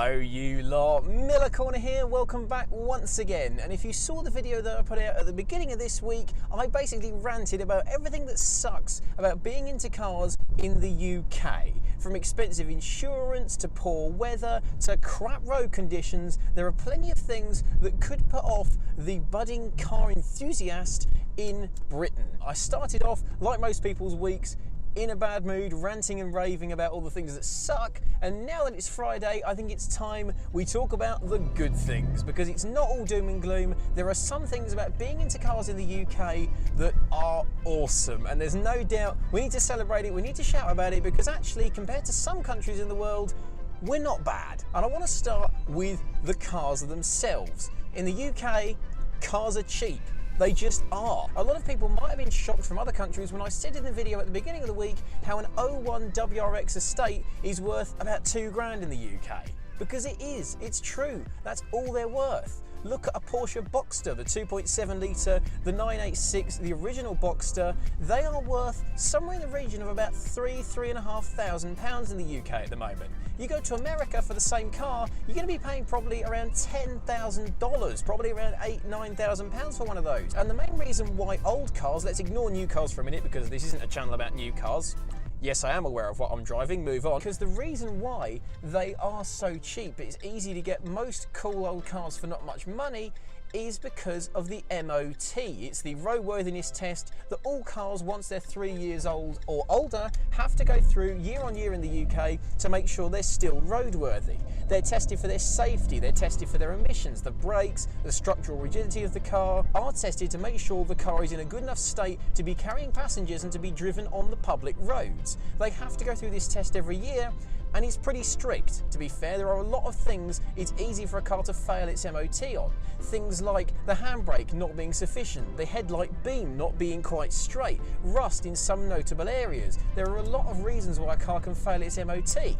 Hello you lot, Miller Corner here, welcome back once again. And if you saw the video that I put out at the beginning of this week, I basically ranted about everything that sucks about being into cars in the UK. From expensive insurance to poor weather to crap road conditions, there are plenty of things that could put off the budding car enthusiast in Britain. I started off, like most people's weeks, in a bad mood, ranting and raving about all the things that suck, and now that it's Friday, I think it's time we talk about the good things, because it's not all doom and gloom. There are some things about being into cars in the UK that are awesome, and there's no doubt we need to celebrate it, we need to shout about it, because actually, compared to some countries in the world, we're not bad. And I want to start with the cars themselves. In the UK, cars are cheap. They just are. A lot of people might have been shocked from other countries when I said in the video at the beginning of the week how an 01 WRX estate is worth about 2 grand in the UK. Because it is, it's true, that's all they're worth. Look at a Porsche Boxster, the 2.7 litre, the 986, the original Boxster. They are worth somewhere in the region of about £3,500 in the UK at the moment. You go to America for the same car, you're going to be paying probably around $10,000, probably around £8,000–9,000 for one of those. And the main reason why old cars, let's ignore new cars for a minute because this isn't a channel about new cars. Yes, I am aware of what I'm driving, move on. Because the reason why they are so cheap, it's easy to get most cool old cars for not much money, is because of the MOT. It's the roadworthiness test that all cars, once they're 3 years old or older, have to go through year on year in the UK to make sure they're still roadworthy. They're tested for their safety, they're tested for their emissions, the brakes, the structural rigidity of the car are tested to make sure the car is in a good enough state to be carrying passengers and to be driven on the public roads. They have to go through this test every year, and it's pretty strict. To be fair, there are a lot of things it's easy for a car to fail its MOT on. Things like the handbrake not being sufficient, the headlight beam not being quite straight, rust in some notable areas. There are a lot of reasons why a car can fail its MOT.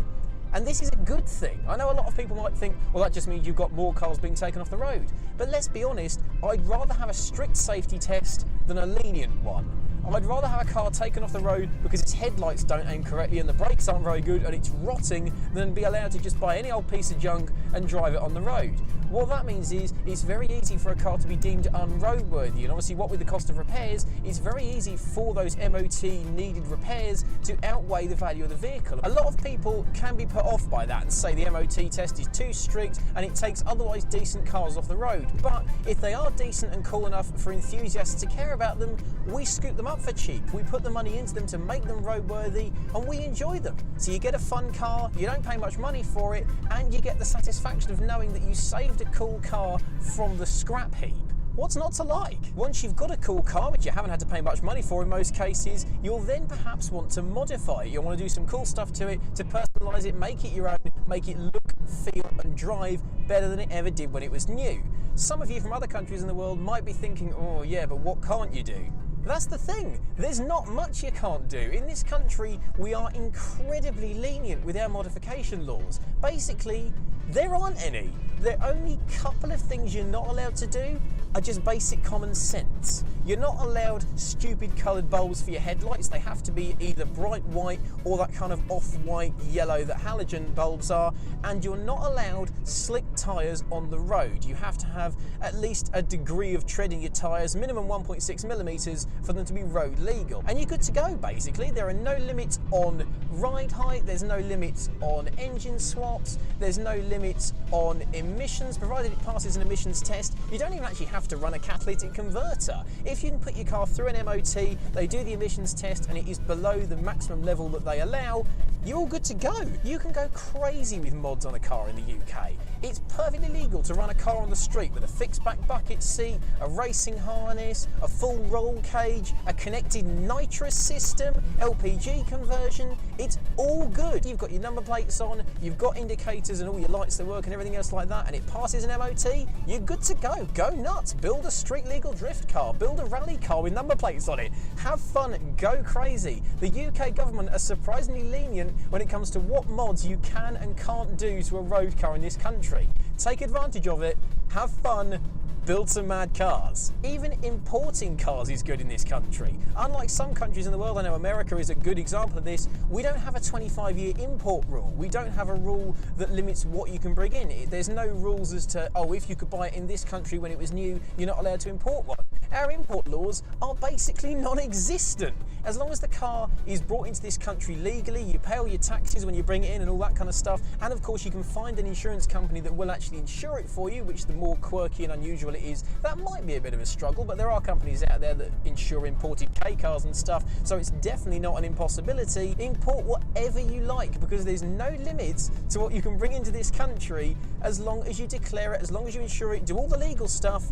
And this is a good thing. I know a lot of people might think, well, that just means you've got more cars being taken off the road. But let's be honest, I'd rather have a strict safety test than a lenient one. I'd rather have a car taken off the road because its headlights don't aim correctly and the brakes aren't very good and it's rotting than be allowed to just buy any old piece of junk and drive it on the road. What that means is it's very easy for a car to be deemed unroadworthy, and obviously what with the cost of repairs, it's very easy for those MOT needed repairs to outweigh the value of the vehicle. A lot of people can be put off by that and say the MOT test is too strict and it takes otherwise decent cars off the road. But if they are decent and cool enough for enthusiasts to care about them, we scoop them up for cheap. We put the money into them to make them roadworthy and we enjoy them. So you get a fun car, you don't pay much money for it, and you get the satisfaction of knowing that you saved a cool car from the scrap heap. What's not to like? Once you've got a cool car, which you haven't had to pay much money for in most cases, you'll then perhaps want to modify it. You'll want to do some cool stuff to it, to personalise it, make it your own, make it look, feel and drive better than it ever did when it was new. Some of you from other countries in the world might be thinking, oh yeah, but what can't you do? That's the thing, there's not much you can't do. In this country, we are incredibly lenient with our modification laws. Basically, there aren't any. The only couple of things you're not allowed to do are just basic common sense. You're not allowed stupid coloured bulbs for your headlights. They have to be either bright white or that kind of off-white yellow that halogen bulbs are, and you're not allowed slick tyres on the road. You have to have at least a degree of tread in your tyres, minimum 1.6mm, for them to be road legal. And you're good to go, basically. There are no limits on ride height, there's no limits on engine swaps, there's no limits on emissions, provided it passes an emissions test. You don't even actually have to run a catalytic converter. If you can put your car through an MOT, they do the emissions test and it is below the maximum level that they allow, you're all good to go. You can go crazy with mods on a car in the UK. It's perfectly legal to run a car on the street with a fixed back bucket seat, a racing harness, a full roll cage, a connected nitrous system, LPG conversion. It's all good. You've got your number plates on, you've got indicators and all your lights that work and everything else like that, and it passes an MOT, you're good to go. Go nuts. Build a street legal drift car, build a rally car with number plates on it. Have fun, go crazy. The UK government are surprisingly lenient when it comes to what mods you can and can't do to a road car in this country. Take advantage of it, have fun, build some mad cars. Even importing cars is good in this country. Unlike some countries in the world, I know America is a good example of this, we don't have a 25-year import rule. We don't have a rule that limits what you can bring in. There's no rules as to, oh, if you could buy it in this country when it was new, you're not allowed to import one. Our import laws are basically non-existent. As long as the car is brought into this country legally, you pay all your taxes when you bring it in and all that kind of stuff, and of course you can find an insurance company that will actually insure it for you, which the more quirky and unusual it is, that might be a bit of a struggle, but there are companies out there that insure imported K cars and stuff, so it's definitely not an impossibility. Import whatever you like, because there's no limits to what you can bring into this country as long as you declare it, as long as you insure it, do all the legal stuff.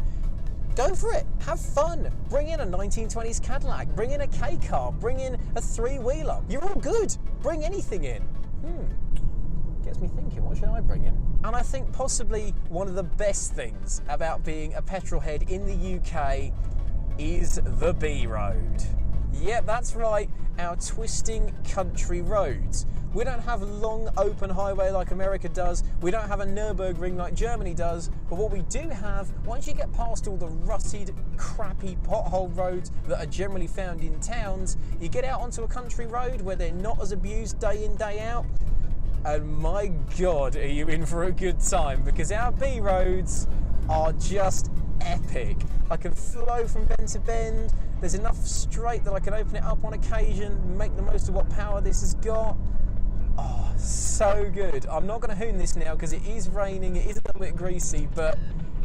Go for it, have fun. Bring in a 1920s Cadillac, bring in a K car, bring in a three-wheeler. You're all good, bring anything in. Gets me thinking, what should I bring in? And I think possibly one of the best things about being a petrolhead in the UK is the Verby Road. Yep, that's right, our twisting country roads. We don't have a long open highway like America does, we don't have a Nürburgring like Germany does, but what we do have, once you get past all the rutted, crappy pothole roads that are generally found in towns, you get out onto a country road where they're not as abused day in, day out, and my God, are you in for a good time, because our B roads are just epic. I can flow from bend to bend, there's enough straight that I can open it up on occasion, make the most of what power this has got. Oh, so good. I'm not going to hoon this now because it is raining, it is a little bit greasy, but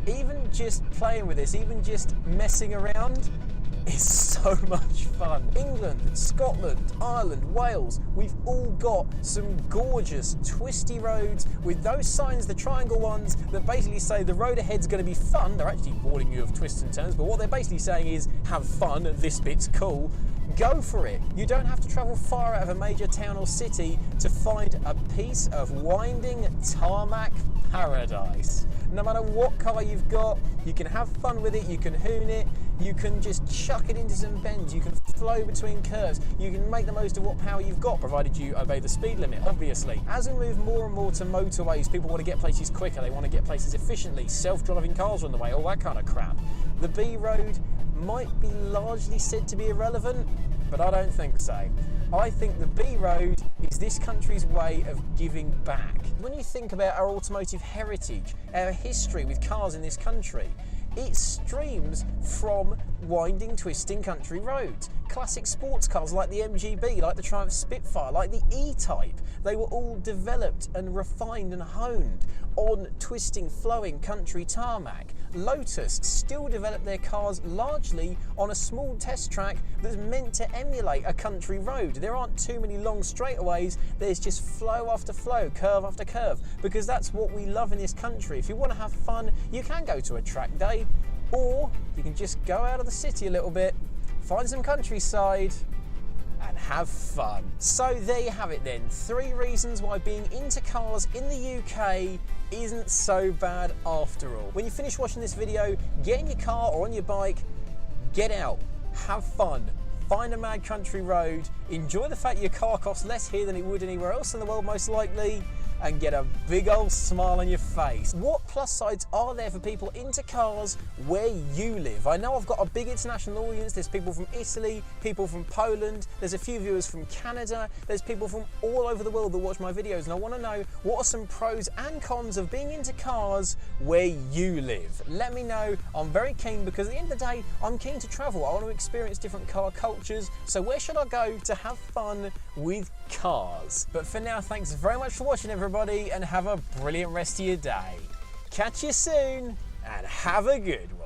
even just playing with this, even just messing around, is so much fun. England, Scotland, Ireland, Wales, we've all got some gorgeous twisty roads with those signs, the triangle ones, that basically say the road ahead's going to be fun. They're actually warning you of twists and turns, but what they're basically saying is have fun, this bit's cool. Go for it. You don't have to travel far out of a major town or city to find a piece of winding tarmac paradise. No matter what car you've got, you can have fun with it, you can hoon it, you can just chuck it into some bends, you can flow between curves, you can make the most of what power you've got, provided you obey the speed limit, obviously. As we move more and more to motorways, people want to get places quicker, they want to get places efficiently, self-driving cars are on the way, all that kind of crap. The B road might be largely said to be irrelevant, but I don't think so. I think the B road is this country's way of giving back. When you think about our automotive heritage, our history with cars in this country, it streams from winding, twisting country roads. Classic sports cars like the MGB, like the Triumph Spitfire, like the E-Type, they were all developed and refined and honed on twisting, flowing country tarmac. Lotus still develop their cars largely on a small test track that's meant to emulate a country road. There aren't too many long straightaways, there's just flow after flow, curve after curve, because that's what we love in this country. If you want to have fun, you can go to a track day, or you can just go out of the city a little bit, find some countryside, and have fun. So there you have it then, 3 reasons why being into cars in the UK isn't so bad after all. When you finish watching this video, get in your car or on your bike, get out, have fun, find a mad country road, enjoy the fact your car costs less here than it would anywhere else in the world most likely, and get a big old smile on your face. What plus sides are there for people into cars where you live? I know I've got a big international audience. There's people from Italy, people from Poland, there's a few viewers from Canada, there's people from all over the world that watch my videos, and I want to know what are some pros and cons of being into cars where you live. Let me know. I'm very keen, because at the end of the day, I'm keen to travel. I want to experience different car cultures, so where should I go to have fun with cars? But for now, thanks very much for watching, everybody, and have a brilliant rest of your day. Catch you soon, and have a good one.